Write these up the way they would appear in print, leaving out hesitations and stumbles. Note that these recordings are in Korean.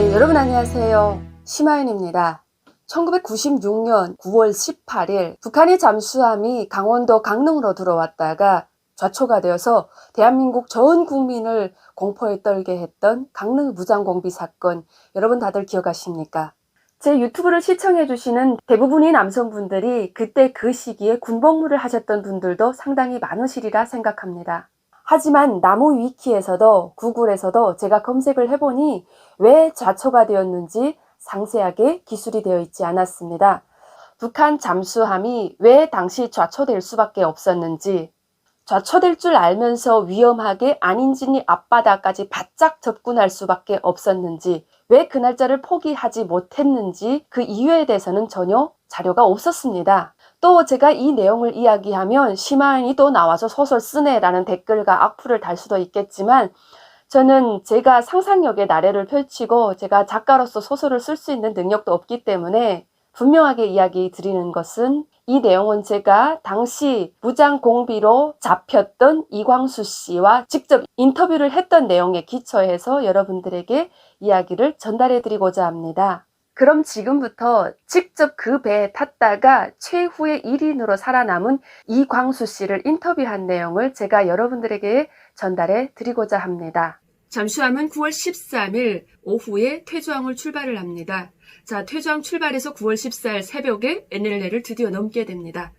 네, 여러분 안녕하세요. 심하윤입니다. 1996년 9월 18일 북한의 잠수함이 강원도 강릉으로 들어왔다가 좌초가 되어서 대한민국 전 국민을 공포에 떨게 했던 강릉 무장공비 사건, 여러분 다들 기억하십니까? 제 유튜브를 시청해 주시는 대부분의 남성분들이 그때 그 시기에 군복무를 하셨던 분들도 상당히 많으시리라 생각합니다. 하지만 나무 위키에서도 구글에서도 제가 검색을 해보니 왜 좌초가 되었는지 상세하게 기술이 되어 있지 않았습니다. 북한 잠수함이 왜 당시 좌초될 수밖에 없었는지, 좌초될 줄 알면서 위험하게 안인진리 앞바다까지 바짝 접근할 수밖에 없었는지, 왜 그 날짜를 포기하지 못했는지 그 이유에 대해서는 전혀 자료가 없었습니다. 또 제가 이 내용을 이야기하면 심하윤이 또 나와서 소설 쓰네 라는 댓글과 악플을 달 수도 있겠지만, 저는 제가 상상력의 나래를 펼치고 제가 작가로서 소설을 쓸 수 있는 능력도 없기 때문에 분명하게 이야기 드리는 것은, 이 내용은 제가 당시 무장공비로 잡혔던 이광수 씨와 직접 인터뷰를 했던 내용에 기초해서 여러분들에게 이야기를 전달해 드리고자 합니다. 그럼 지금부터 직접 그 배에 탔다가 최후의 1인으로 살아남은 이광수 씨를 인터뷰한 내용을 제가 여러분들에게 전달해 드리고자 합니다. 잠수함은 9월 13일 오후에 퇴조항을 출발을 합니다. 자, 퇴조항 출발해서 9월 14일 새벽에 NLL을 드디어 넘게 됩니다.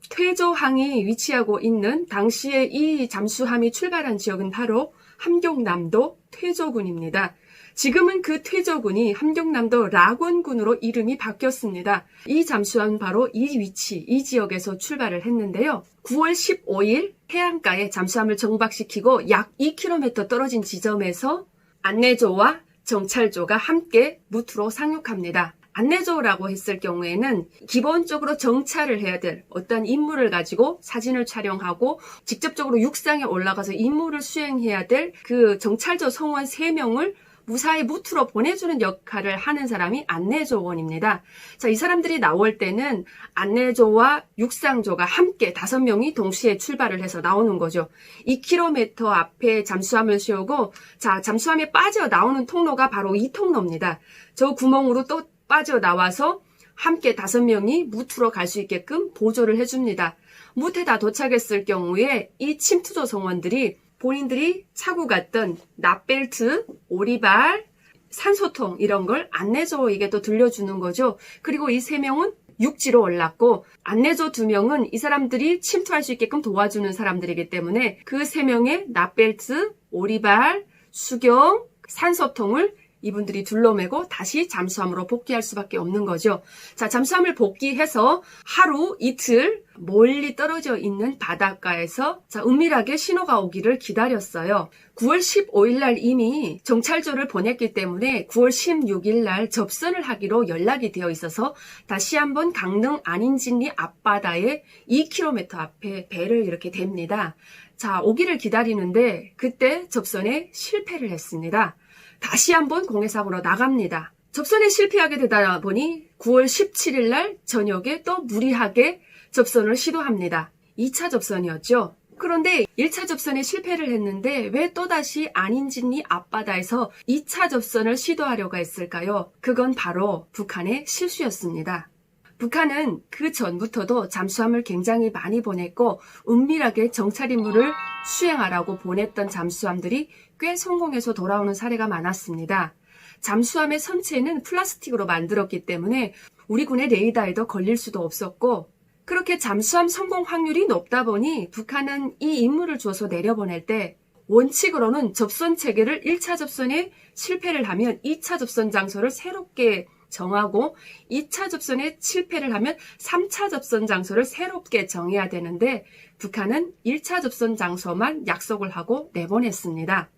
퇴조항이 위치하고 있는 당시에 이 잠수함이 출발한 지역은 바로 함경남도 퇴조군입니다. 지금은 그 퇴조군이 함경남도 락원군으로 이름이 바뀌었습니다. 이 잠수함은 바로 이 위치, 이 지역에서 출발을 했는데요. 9월 15일 해안가에 잠수함을 정박시키고 약 2km 떨어진 지점에서 안내조와 정찰조가 함께 무트로 상륙합니다. 안내조라고 했을 경우에는 기본적으로 정찰을 해야 될 어떤 임무를 가지고 사진을 촬영하고 직접적으로 육상에 올라가서 임무를 수행해야 될 그 정찰조 성원 3명을 무사히 무트로 보내주는 역할을 하는 사람이 안내조원입니다. 자, 이 사람들이 나올 때는 안내조와 육상조가 함께 5명이 동시에 출발을 해서 나오는 거죠. 2km 앞에 잠수함을 세우고, 자, 잠수함에 빠져 나오는 통로가 바로 이 통로입니다. 저 구멍으로 또 빠져 나와서 함께 5명이 무트로 갈 수 있게끔 보조를 해줍니다. 무트에 다 도착했을 경우에 이 침투조 성원들이 본인들이 차고 갔던 납벨트, 오리발, 산소통 이런 걸 안내조에게 또 들려주는 거죠. 그리고 이 3명은 육지로 올랐고, 안내조 2명은 이 사람들이 침투할 수 있게끔 도와주는 사람들이기 때문에 그 3명의 납벨트, 오리발, 수경, 산소통을 이분들이 둘러매고 다시 잠수함으로 복귀할 수밖에 없는 거죠. 자, 잠수함을 복귀해서 하루 이틀 멀리 떨어져 있는 바닷가에서 은밀하게 신호가 오기를 기다렸어요. 9월 15일 날 이미 정찰조를 보냈기 때문에 9월 16일 날 접선을 하기로 연락이 되어 있어서 다시 한번 강릉 안인진리 앞바다에 2km 앞에 배를 이렇게 댑니다. 자, 오기를 기다리는데 그때 접선에 실패를 했습니다. 다시 한번 공해상으로 나갑니다. 접선에 실패하게 되다 보니 9월 17일 날 저녁에 또 무리하게 접선을 시도합니다. 2차 접선이었죠. 그런데 1차 접선에 실패를 했는데 왜 또다시 안인진리 앞바다에서 2차 접선을 시도하려고 했을까요? 그건 바로 북한의 실수였습니다. 북한은 그 전부터도 잠수함을 굉장히 많이 보냈고 은밀하게 정찰 임무를 수행하라고 보냈던 잠수함들이 꽤 성공해서 돌아오는 사례가 많았습니다. 잠수함의 선체는 플라스틱으로 만들었기 때문에 우리 군의 레이더에도 걸릴 수도 없었고, 그렇게 잠수함 성공 확률이 높다 보니 북한은 이 임무를 주어서 내려보낼 때 원칙으로는 접선 체계를 1차 접선에 실패를 하면 2차 접선 장소를 새롭게 정하고 2차 접선에 실패를 하면 3차 접선 장소를 새롭게 정해야 되는데, 북한은 1차 접선 장소만 약속을 하고 내보냈습니다.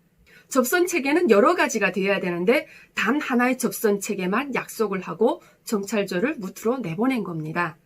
접선 체계는 여러 가지가 되어야 되는데 단 하나의 접선 체계만 약속을 하고 정찰조를 무트로 내보낸 겁니다.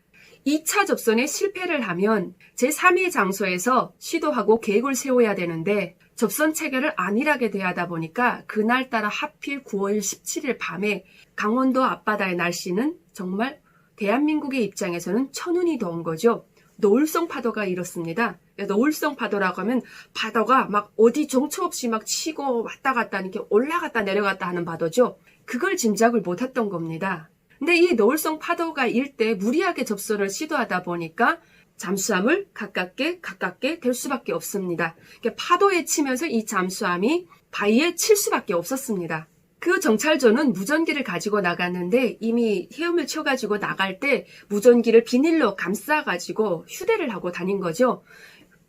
2차 접선에 실패를 하면 제3의 장소에서 시도하고 계획을 세워야 되는데 접선 체계를 안일하게 대하다 보니까 그날따라 하필 9월 17일 밤에 강원도 앞바다의 날씨는 정말 대한민국의 입장에서는 천운이 더운 거죠. 노을성 파도가 일었습니다. 노을성 파도라고 하면 파도가 막 어디 정처 없이 막 치고 왔다 갔다 이렇게 올라갔다 내려갔다 하는 파도죠. 그걸 짐작을 못했던 겁니다. 근데 이 노을성 파도가 일 때 무리하게 접선을 시도하다 보니까 잠수함을 가깝게 될 수밖에 없습니다. 파도에 치면서 이 잠수함이 바위에 칠 수밖에 없었습니다. 그 정찰조는 무전기를 가지고 나갔는데 이미 헤엄을 쳐가지고 나갈 때 무전기를 비닐로 감싸가지고 휴대를 하고 다닌 거죠.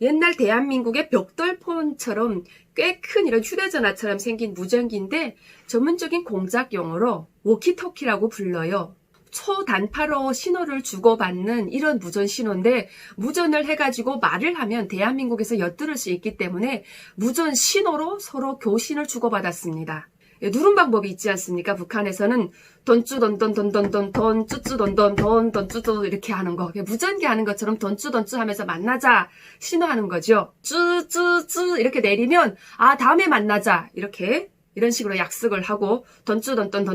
옛날 대한민국의 벽돌폰처럼 꽤 큰 이런 휴대전화처럼 생긴 무전기인데 전문적인 공작 용어로 워키토키라고 불러요. 초단파로 신호를 주고받는 이런 무전 신호인데 무전을 해가지고 말을 하면 대한민국에서 엿들을 수 있기 때문에 무전 신호로 서로 교신을 주고받았습니다. 누른 방법이 있지 않습니까? 북한에서는 던쭈던던던던던 쭈쭈던던 던쭈도 이렇게 하는 거. 무전기 하는 것처럼 던쭈 하면서 만나자 신호하는 거죠. 쭈쭈쭈 이렇게 내리면 다음에 만나자 이런 식으로 약속을 하고 던쭈던던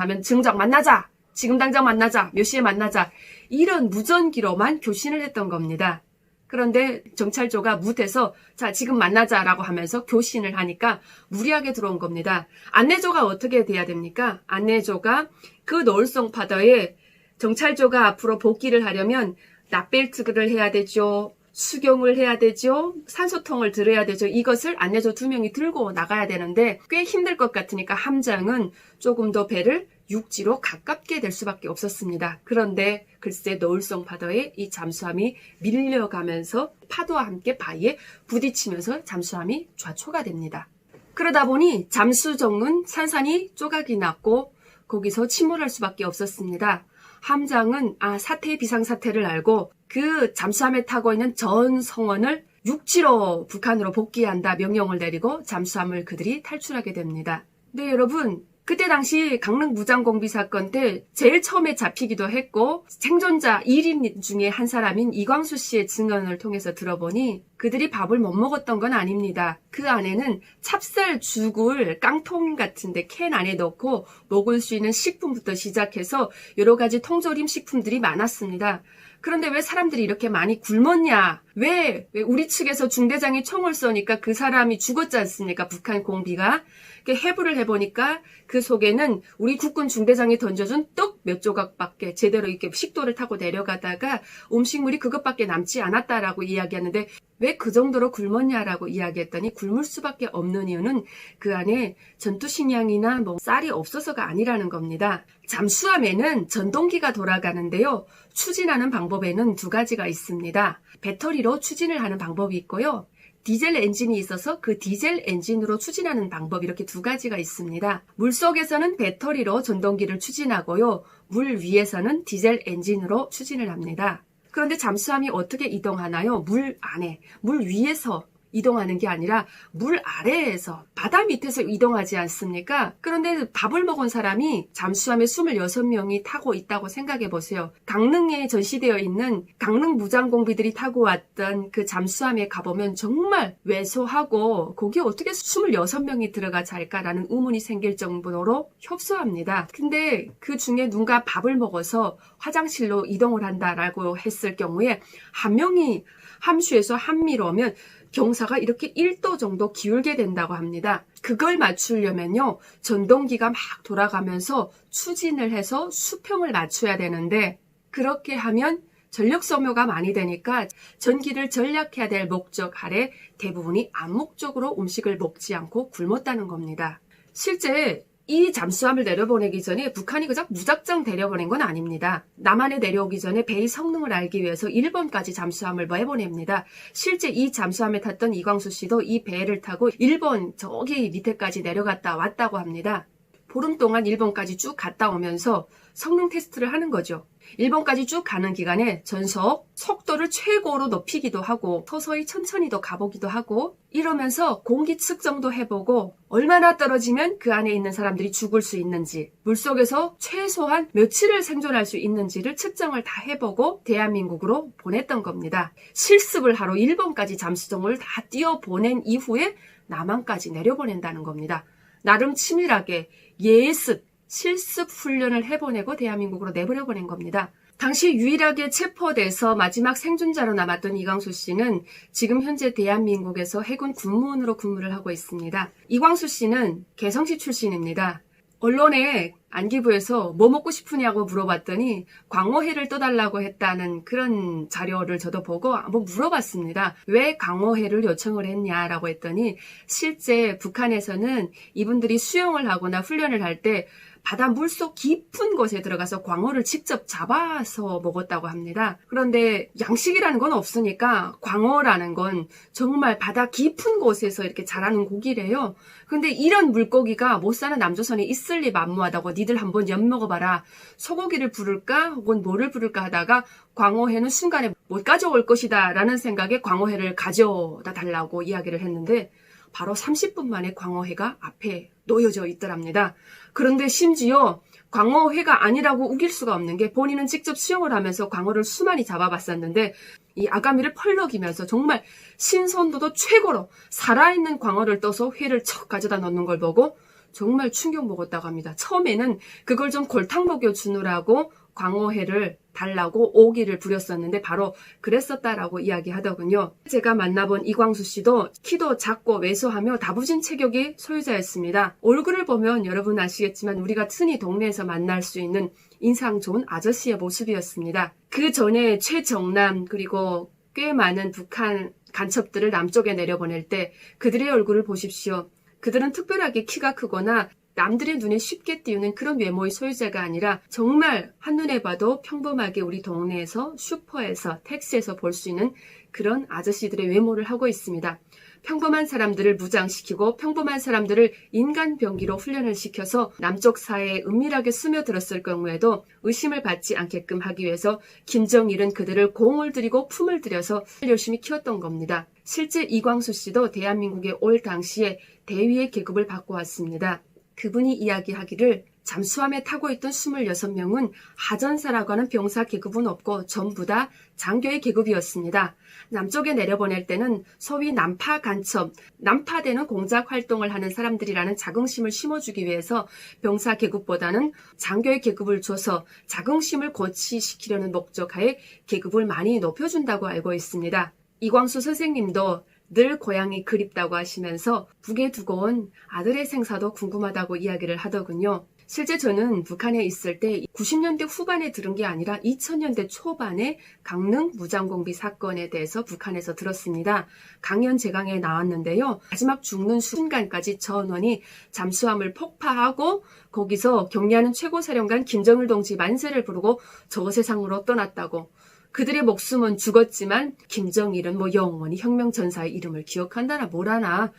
하면 증정 만나자. 지금 당장 만나자. 몇 시에 만나자. 이런 무전기로만 교신을 했던 겁니다. 그런데 정찰조가 무대에서 자 지금 만나자라고 하면서 교신을 하니까 무리하게 들어온 겁니다. 안내조가 어떻게 돼야 됩니까? 안내조가 그 노을성 파도에 정찰조가 앞으로 복귀를 하려면 납벨트를 해야 되죠. 수경을 해야 되죠. 산소통을 들어야 되죠. 이것을 안내조 2명이 들고 나가야 되는데 꽤 힘들 것 같으니까 함장은 조금 더 배를 육지로 가깝게 될 수밖에 없었습니다. 그런데 글쎄 노을성 파도에 이 잠수함이 밀려가면서 파도와 함께 바위에 부딪히면서 잠수함이 좌초가 됩니다. 그러다 보니 잠수정은 산산이 조각이 났고 거기서 침몰할 수밖에 없었습니다. 함장은 사태의 비상사태를 알고 그 잠수함에 타고 있는 전 성원을 육지로 북한으로 복귀한다 명령을 내리고 잠수함을 그들이 탈출하게 됩니다. 네, 여러분. 그때 당시 강릉 무장공비 사건 때 제일 처음에 잡히기도 했고 생존자 1인 중에 한 사람인 이광수 씨의 증언을 통해서 들어보니 그들이 밥을 못 먹었던 건 아닙니다. 그 안에는 찹쌀 죽을 깡통 같은데 캔 안에 넣고 먹을 수 있는 식품부터 시작해서 여러 가지 통조림 식품들이 많았습니다. 그런데 왜 사람들이 이렇게 많이 굶었냐? 왜 우리 측에서 중대장이 총을 쏘니까 그 사람이 죽었지 않습니까? 북한 공비가. 해부를 해보니까 그 속에는 우리 국군 중대장이 던져준 떡 몇 조각밖에 제대로 이렇게 식도를 타고 내려가다가 음식물이 그것밖에 남지 않았다라고 이야기하는데 왜 그 정도로 굶었냐라고 이야기했더니 굶을 수밖에 없는 이유는 그 안에 전투식량이나 쌀이 없어서가 아니라는 겁니다. 잠수함에는 전동기가 돌아가는데요. 추진하는 방법에는 2가지가 있습니다. 배터리로 추진을 하는 방법이 있고요. 디젤 엔진이 있어서 그 디젤 엔진으로 추진하는 방법 이렇게 2가지가 있습니다. 물속에서는 배터리로 전동기를 추진하고요. 물 위에서는 디젤 엔진으로 추진을 합니다. 그런데 잠수함이 어떻게 이동하나요? 물 안에, 물 위에서 이동하는 게 아니라 물 아래에서 바다 밑에서 이동하지 않습니까? 그런데 밥을 먹은 사람이 잠수함에 26명이 타고 있다고 생각해 보세요. 강릉에 전시되어 있는 강릉 무장공비들이 타고 왔던 그 잠수함에 가보면 정말 왜소하고 거기에 어떻게 26명이 들어가 잘까라는 의문이 생길 정도로 협소합니다. 근데 그 중에 누군가 밥을 먹어서 화장실로 이동을 한다라고 했을 경우에 한 명이 함수에서 한미로 오면 경사가 이렇게 1도 정도 기울게 된다고 합니다. 그걸 맞추려면요. 전동기가 막 돌아가면서 추진을 해서 수평을 맞춰야 되는데 그렇게 하면 전력 소모가 많이 되니까 전기를 절약해야 될 목적 아래 대부분이 암묵적으로 음식을 먹지 않고 굶었다는 겁니다. 실제 이 잠수함을 내려보내기 전에 북한이 그저 무작정 내려보낸 건 아닙니다. 남한에 내려오기 전에 배의 성능을 알기 위해서 일본까지 잠수함을 내보냅니다. 실제 이 잠수함에 탔던 이광수 씨도 이 배를 타고 일본 저기 밑에까지 내려갔다 왔다고 합니다. 보름 동안 일본까지 쭉 갔다 오면서 성능 테스트를 하는 거죠. 일본까지 쭉 가는 기간에 전속 속도를 최고로 높이기도 하고 서서히 천천히도 가보기도 하고 이러면서 공기 측정도 해보고 얼마나 떨어지면 그 안에 있는 사람들이 죽을 수 있는지 물속에서 최소한 며칠을 생존할 수 있는지를 측정을 다 해보고 대한민국으로 보냈던 겁니다. 실습을 하러 일본까지 잠수정을 다 띄워보낸 이후에 남한까지 내려보낸다는 겁니다. 나름 치밀하게 예습, 실습 훈련을 해보내고 대한민국으로 내보내보낸 겁니다. 당시 유일하게 체포돼서 마지막 생존자로 남았던 이광수 씨는 지금 현재 대한민국에서 해군 군무원으로 근무를 하고 있습니다. 이광수 씨는 개성시 출신입니다. 언론에 안기부에서 뭐 먹고 싶으냐고 물어봤더니 광어회를 떠달라고 했다는 그런 자료를 저도 보고 한번 물어봤습니다. 왜 광어회를 요청을 했냐라고 했더니 실제 북한에서는 이분들이 수영을 하거나 훈련을 할 때 바다 물속 깊은 곳에 들어가서 광어를 직접 잡아서 먹었다고 합니다. 그런데 양식이라는 건 없으니까 광어라는 건 정말 바다 깊은 곳에서 이렇게 자라는 고기래요. 근데 이런 물고기가 못 사는 남조선에 있을 리 만무하다고 니들 한번 엿먹어봐라. 소고기를 부를까 혹은 뭐를 부를까 하다가 광어회는 순간에 못 가져올 것이다 라는 생각에 광어회를 가져다 달라고 이야기를 했는데 바로 30분 만에 광어회가 앞에 놓여져 있더랍니다. 그런데 심지어 광어회가 아니라고 우길 수가 없는 게 본인은 직접 수영을 하면서 광어를 수많이 잡아봤었는데 이 아가미를 펄럭이면서 정말 신선도도 최고로 살아있는 광어를 떠서 회를 척 가져다 넣는 걸 보고 정말 충격 먹었다고 합니다. 처음에는 그걸 좀 골탕 먹여주느라고 광어회를 달라고 오기를 부렸었는데 바로 그랬었다라고 이야기하더군요. 제가 만나본 이광수 씨도 키도 작고 왜소하며 다부진 체격의 소유자였습니다. 얼굴을 보면 여러분 아시겠지만 우리가 흔히 동네에서 만날 수 있는 인상 좋은 아저씨의 모습이었습니다. 그 전에 최정남 그리고 꽤 많은 북한 간첩들을 남쪽에 내려보낼 때 그들의 얼굴을 보십시오. 그들은 특별하게 키가 크거나 남들의 눈에 쉽게 띄우는 그런 외모의 소유자가 아니라 정말 한눈에 봐도 평범하게 우리 동네에서 슈퍼에서 택시에서 볼 수 있는 그런 아저씨들의 외모를 하고 있습니다. 평범한 사람들을 무장시키고 평범한 사람들을 인간병기로 훈련을 시켜서 남쪽 사회에 은밀하게 스며들었을 경우에도 의심을 받지 않게끔 하기 위해서 김정일은 그들을 공을 들이고 품을 들여서 열심히 키웠던 겁니다. 실제 이광수 씨도 대한민국에 올 당시에 대위의 계급을 받고 왔습니다. 그분이 이야기하기를 잠수함에 타고 있던 26명은 하전사라고 하는 병사 계급은 없고 전부 다 장교의 계급이었습니다. 남쪽에 내려보낼 때는 소위 남파 간첩, 남파되는 공작 활동을 하는 사람들이라는 자긍심을 심어주기 위해서 병사 계급보다는 장교의 계급을 줘서 자긍심을 고취시키려는 목적하에 계급을 많이 높여준다고 알고 있습니다. 이광수 선생님도 늘 고향이 그립다고 하시면서 북에 두고 온 아들의 생사도 궁금하다고 이야기를 하더군요. 실제 저는 북한에 있을 때 90년대 후반에 들은 게 아니라 2000년대 초반에 강릉 무장공비 사건에 대해서 북한에서 들었습니다. 강연 제강에 나왔는데요. 마지막 죽는 순간까지 전원이 잠수함을 폭파하고 거기서 격리하는 최고사령관 김정일 동지 만세를 부르고 저 세상으로 떠났다고. 그들의 목숨은 죽었지만 김정일은 영원히 혁명전사의 이름을 기억한다나 뭐라나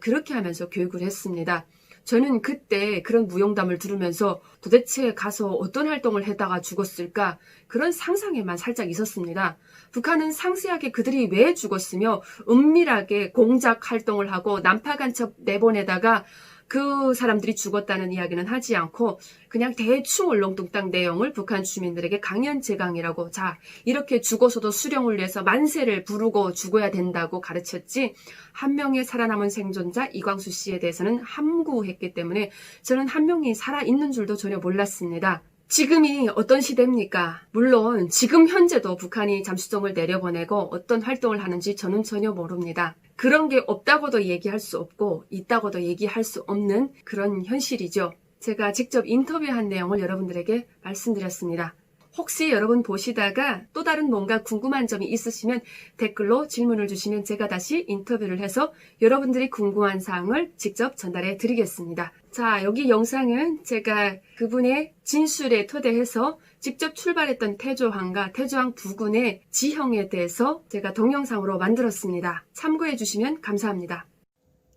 그렇게 하면서 교육을 했습니다. 저는 그때 그런 무용담을 들으면서 도대체 가서 어떤 활동을 했다가 죽었을까 그런 상상에만 살짝 있었습니다. 북한은 상세하게 그들이 왜 죽었으며 은밀하게 공작 활동을 하고 난파간첩 내보내다가 그 사람들이 죽었다는 이야기는 하지 않고 그냥 대충 얼렁뚱땅 내용을 북한 주민들에게 강연 제강이라고 자 이렇게 죽어서도 수령을 위해서 만세를 부르고 죽어야 된다고 가르쳤지 한 명의 살아남은 생존자 이광수 씨에 대해서는 함구했기 때문에 저는 한 명이 살아있는 줄도 전혀 몰랐습니다. 지금이 어떤 시대입니까? 물론 지금 현재도 북한이 잠수정을 내려보내고 어떤 활동을 하는지 저는 전혀 모릅니다. 그런 게 없다고도 얘기할 수 없고 있다고도 얘기할 수 없는 그런 현실이죠. 제가 직접 인터뷰한 내용을 여러분들에게 말씀드렸습니다. 혹시 여러분 보시다가 또 다른 뭔가 궁금한 점이 있으시면 댓글로 질문을 주시면 제가 다시 인터뷰를 해서 여러분들이 궁금한 사항을 직접 전달해 드리겠습니다. 자, 여기 영상은 제가 그분의 진술에 토대해서 직접 출발했던 태조항과 태조항 부근의 지형에 대해서 제가 동영상으로 만들었습니다. 참고해 주시면 감사합니다.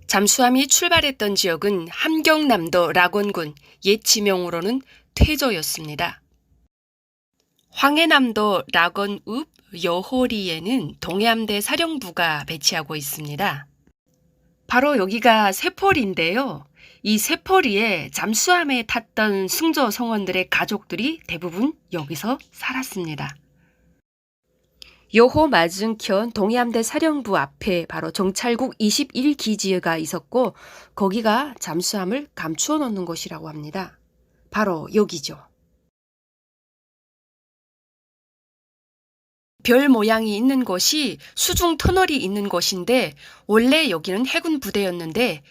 잠수함이 출발했던 지역은 함경남도 락원군, 옛 지명으로는 태조였습니다. 황해남도 락원읍 여호리에는 동해함대 사령부가 배치하고 있습니다. 바로 여기가 세포리인데요. 이 세포리에 잠수함에 탔던 승조 성원들의 가족들이 대부분 여기서 살았습니다. 여호 맞은편 동해함대 사령부 앞에 바로 정찰국 21기지가 있었고 거기가 잠수함을 감추어 놓는 곳이라고 합니다. 바로 여기죠. 별 모양이 있는 곳이 수중 터널이 있는 곳인데 원래 여기는 해군 부대였는데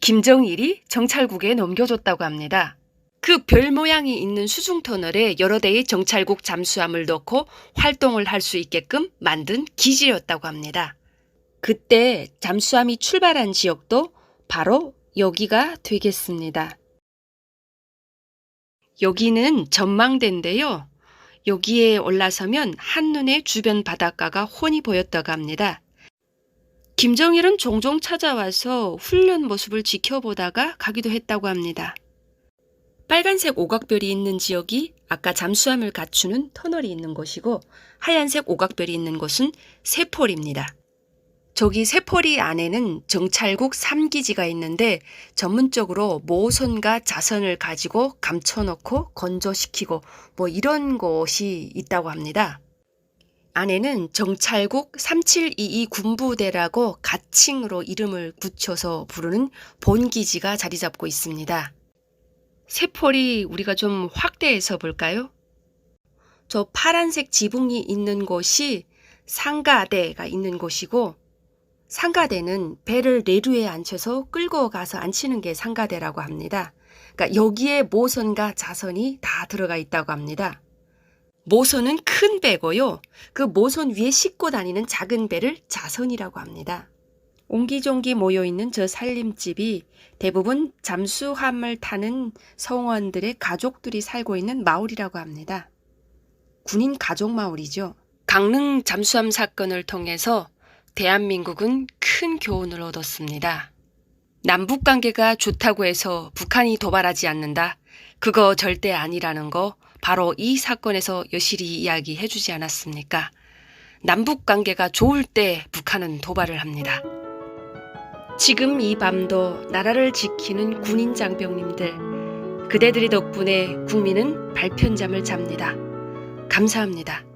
김정일이 정찰국에 넘겨줬다고 합니다. 그 별 모양이 있는 수중 터널에 여러 대의 정찰국 잠수함을 넣고 활동을 할 수 있게끔 만든 기지였다고 합니다. 그때 잠수함이 출발한 지역도 바로 여기가 되겠습니다. 여기는 전망대인데요. 여기에 올라서면 한눈에 주변 바닷가가 훤히 보였다고 합니다. 김정일은 종종 찾아와서 훈련 모습을 지켜보다가 가기도 했다고 합니다. 빨간색 오각별이 있는 지역이 아까 잠수함을 갖추는 터널이 있는 곳이고 하얀색 오각별이 있는 곳은 세포리입니다. 저기 세포리 안에는 정찰국 3기지가 있는데 전문적으로 모선과 자선을 가지고 감춰놓고 건조시키고 뭐 이런 곳이 있다고 합니다. 안에는 정찰국 3722 군부대라고 가칭으로 이름을 붙여서 부르는 본기지가 자리 잡고 있습니다. 세포리 우리가 좀 확대해서 볼까요? 저 파란색 지붕이 있는 곳이 상가대가 있는 곳이고 상가대는 배를 내류에 앉혀서 끌고 가서 앉히는 게 상가대라고 합니다. 그러니까 여기에 모선과 자선이 다 들어가 있다고 합니다. 모선은 큰 배고요. 그 모선 위에 싣고 다니는 작은 배를 자선이라고 합니다. 옹기종기 모여있는 저 살림집이 대부분 잠수함을 타는 성원들의 가족들이 살고 있는 마을이라고 합니다. 군인 가족 마을이죠. 강릉 잠수함 사건을 통해서 대한민국은 큰 교훈을 얻었습니다. 남북관계가 좋다고 해서 북한이 도발하지 않는다. 그거 절대 아니라는 거 바로 이 사건에서 여실히 이야기해 주지 않았습니까? 남북관계가 좋을 때 북한은 도발을 합니다. 지금 이 밤도 나라를 지키는 군인 장병님들, 그대들의 덕분에 국민은 발편잠을 잡니다. 감사합니다.